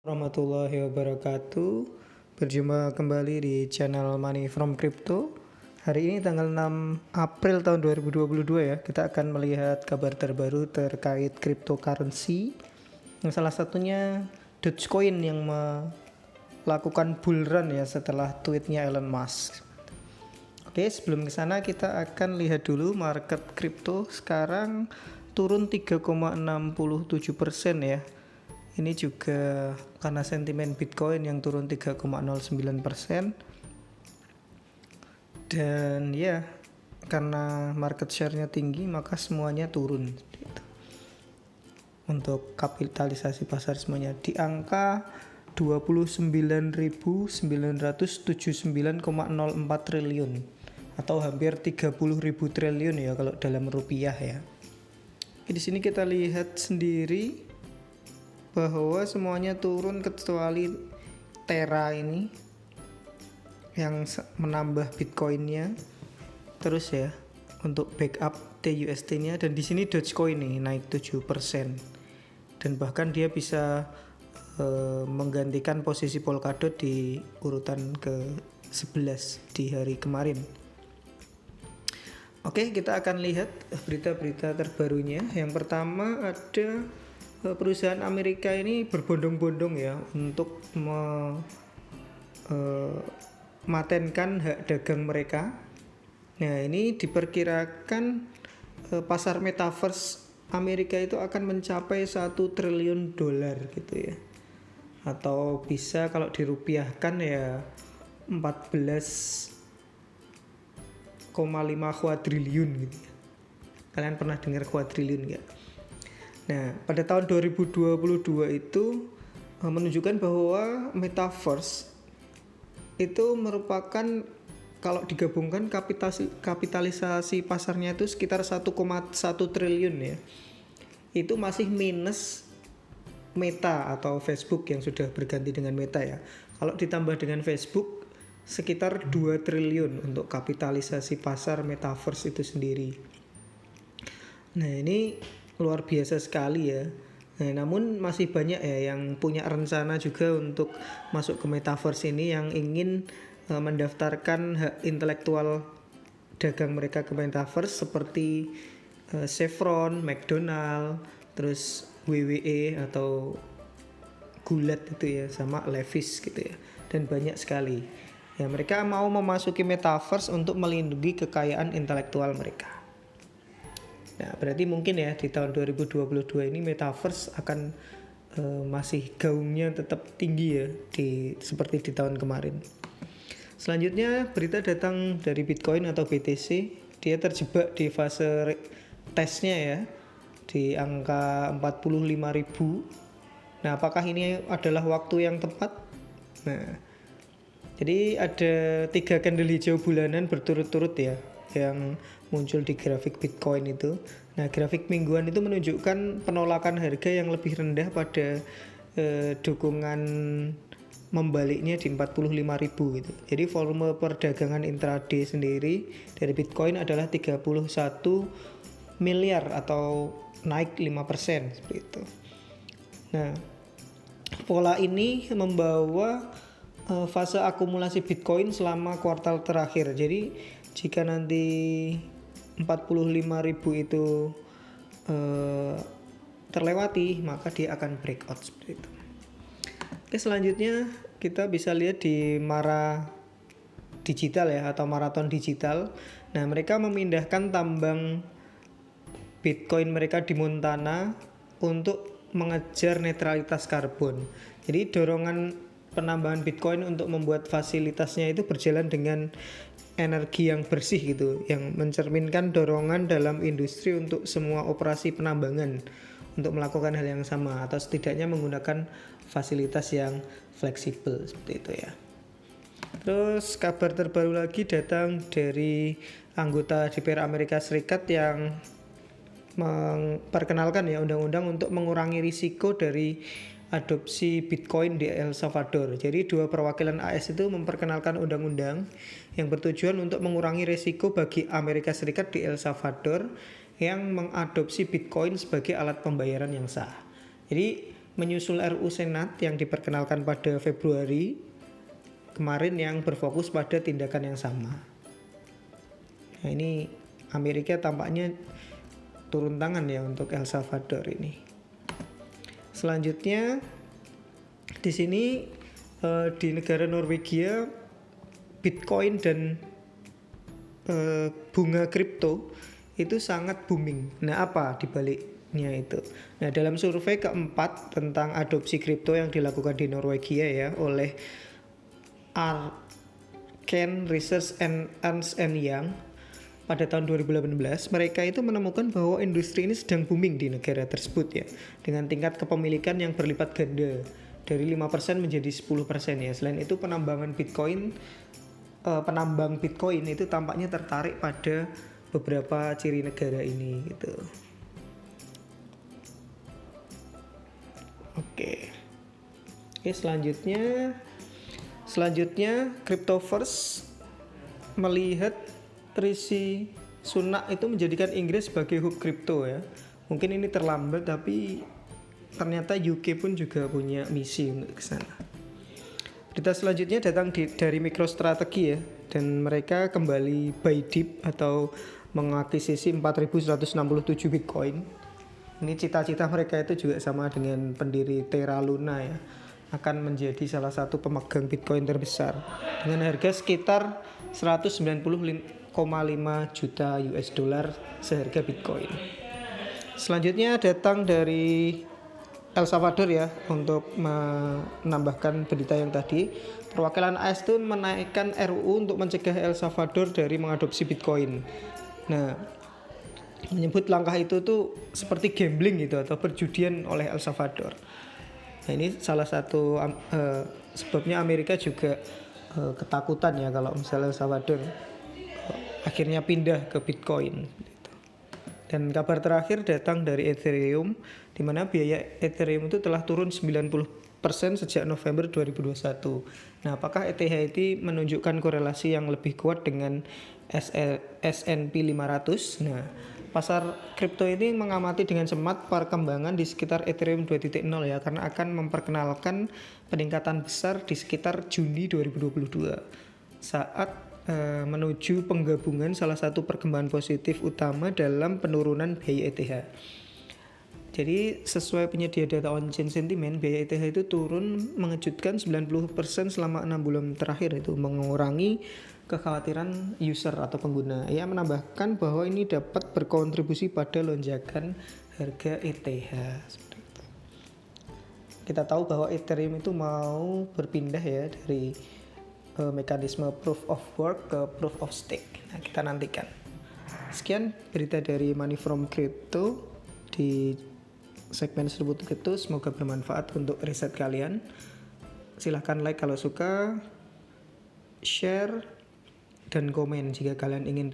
Warahmatullahi wabarakatuh. Berjumpa kembali di channel Money from Crypto. Hari ini tanggal 6 April tahun 2022 ya. Kita akan melihat kabar terbaru terkait cryptocurrency. Yang salah satunya Dogecoin yang melakukan bull run ya setelah tweetnya Elon Musk. Oke, sebelum ke sana kita akan lihat dulu market crypto sekarang turun 3,67% ya. Ini juga karena sentimen Bitcoin yang turun 3,09%. Dan ya, karena market share-nya tinggi maka semuanya turun. Untuk kapitalisasi pasar semuanya di angka 29.979,04 triliun atau hampir 30.000 triliun ya kalau dalam rupiah ya. Di sini kita lihat sendiri bahwa semuanya turun kecuali Terra ini yang menambah Bitcoinnya terus ya untuk backup TUSD-nya, dan di sini Dogecoin nih naik 7% dan bahkan dia bisa menggantikan posisi Polkadot di urutan ke-11 di hari kemarin. Oke, kita akan lihat berita-berita terbarunya. Yang pertama ada perusahaan Amerika ini berbondong-bondong ya untuk mematenkan hak dagang mereka. Nah, ini diperkirakan pasar metaverse Amerika itu akan mencapai 1 triliun dolar gitu ya. Atau bisa kalau dirupiahkan ya 14,5 kuadriliun gitu ya. Kalian pernah dengar kuadriliun nggak? Nah, pada tahun 2022 itu menunjukkan bahwa metaverse itu merupakan, kalau digabungkan kapitalisasi pasarnya itu sekitar 1,1 triliun ya. Itu masih minus Meta atau Facebook yang sudah berganti dengan Meta ya. Kalau ditambah dengan Facebook sekitar 2 triliun untuk kapitalisasi pasar metaverse itu sendiri. Nah, ini luar biasa sekali ya. Nah, namun masih banyak ya yang punya rencana juga untuk masuk ke metaverse ini, yang ingin mendaftarkan hak intelektual dagang mereka ke metaverse seperti Chevron, McDonald, terus WWE atau Gulat itu ya, sama Levi's gitu ya, dan banyak sekali ya. Mereka mau memasuki metaverse untuk melindungi kekayaan intelektual mereka. Nah, berarti mungkin ya di tahun 2022 ini metaverse akan masih gaungnya tetap tinggi ya, seperti di tahun kemarin. Selanjutnya berita datang dari Bitcoin atau BTC. Dia terjebak di fase tesnya ya di angka 45.000. Nah, apakah ini adalah waktu yang tepat? Nah, jadi ada 3 candle hijau bulanan berturut-turut ya yang muncul di grafik Bitcoin itu. Nah, grafik mingguan itu menunjukkan penolakan harga yang lebih rendah pada dukungan membaliknya di 45.000 gitu. Jadi volume perdagangan intraday sendiri dari Bitcoin adalah 31 miliar atau naik 5% seperti itu. Nah, pola ini membawa fase akumulasi Bitcoin selama kuartal terakhir. Jadi jika nanti 45.000 itu terlewati, maka dia akan breakout seperti itu. Oke, selanjutnya kita bisa lihat di Mara Digital ya, atau Marathon Digital. Nah, mereka memindahkan tambang Bitcoin mereka di Montana untuk mengejar netralitas karbon. Jadi dorongan penambahan Bitcoin untuk membuat fasilitasnya itu berjalan dengan energi yang bersih gitu, yang mencerminkan dorongan dalam industri untuk semua operasi penambangan untuk melakukan hal yang sama atau setidaknya menggunakan fasilitas yang fleksibel seperti itu ya. Terus kabar terbaru lagi datang dari anggota DPR Amerika Serikat yang memperkenalkan ya undang-undang untuk mengurangi risiko dari adopsi Bitcoin di El Salvador. Jadi 2 perwakilan AS itu memperkenalkan undang-undang yang bertujuan untuk mengurangi risiko bagi Amerika Serikat di El Salvador yang mengadopsi Bitcoin sebagai alat pembayaran yang sah. Jadi menyusul RUU Senat yang diperkenalkan pada Februari kemarin yang berfokus pada tindakan yang sama. Nah, ini Amerika tampaknya turun tangan ya untuk El Salvador ini. Selanjutnya di sini di negara Norwegia Bitcoin dan bunga kripto itu sangat booming. Nah, apa dibaliknya itu? Nah, dalam survei keempat tentang adopsi kripto yang dilakukan di Norwegia ya oleh Arcane Research and Ernst Young pada tahun 2018, mereka itu menemukan bahwa industri ini sedang booming di negara tersebut ya, dengan tingkat kepemilikan yang berlipat ganda dari 5% menjadi 10% ya. Selain itu penambang Bitcoin itu tampaknya tertarik pada beberapa ciri negara ini gitu. Oke, selanjutnya Cryptoverse melihat Rishi Sunak itu menjadikan Inggris sebagai hub kripto ya. Mungkin ini terlambat, tapi ternyata UK pun juga punya misi untuk ke sana. Berita selanjutnya datang dari MicroStrategy ya, dan mereka kembali buy dip atau mengakuisisi 4.167 Bitcoin. Ini cita-cita mereka itu juga sama dengan pendiri Terra Luna ya, akan menjadi salah satu pemegang Bitcoin terbesar dengan harga sekitar 190,5 juta US dollar seharga Bitcoin. Selanjutnya datang dari El Salvador ya, untuk menambahkan berita yang tadi. Perwakilan AS itu menaikkan RUU untuk mencegah El Salvador dari mengadopsi Bitcoin. Nah, menyebut langkah itu tuh seperti gambling gitu atau perjudian oleh El Salvador. Nah, ini salah satu sebabnya Amerika juga ketakutan ya kalau misalnya El Salvador akhirnya pindah ke Bitcoin. Dan kabar terakhir datang dari Ethereum, di mana biaya Ethereum itu telah turun 90% sejak November 2021. Nah, apakah ETH ini menunjukkan korelasi yang lebih kuat dengan S&P 500? Nah, pasar kripto ini mengamati dengan cermat perkembangan di sekitar Ethereum 2.0 ya, karena akan memperkenalkan peningkatan besar di sekitar Juni 2022 saat menuju penggabungan salah satu perkembangan positif utama dalam penurunan biaya ETH. Jadi sesuai penyedia data on-chain sentiment, biaya ETH itu turun mengejutkan 90% selama 6 bulan terakhir, itu mengurangi kekhawatiran user atau pengguna. Ia menambahkan bahwa ini dapat berkontribusi pada lonjakan harga ETH. Kita tahu bahwa Ethereum itu mau berpindah ya dari mekanisme proof of work ke proof of stake. Nah, kita nantikan. Sekian berita dari Money from Crypto di segmen Serbu Kripto. Semoga bermanfaat untuk riset kalian. Silahkan like kalau suka, share, dan komen jika kalian ingin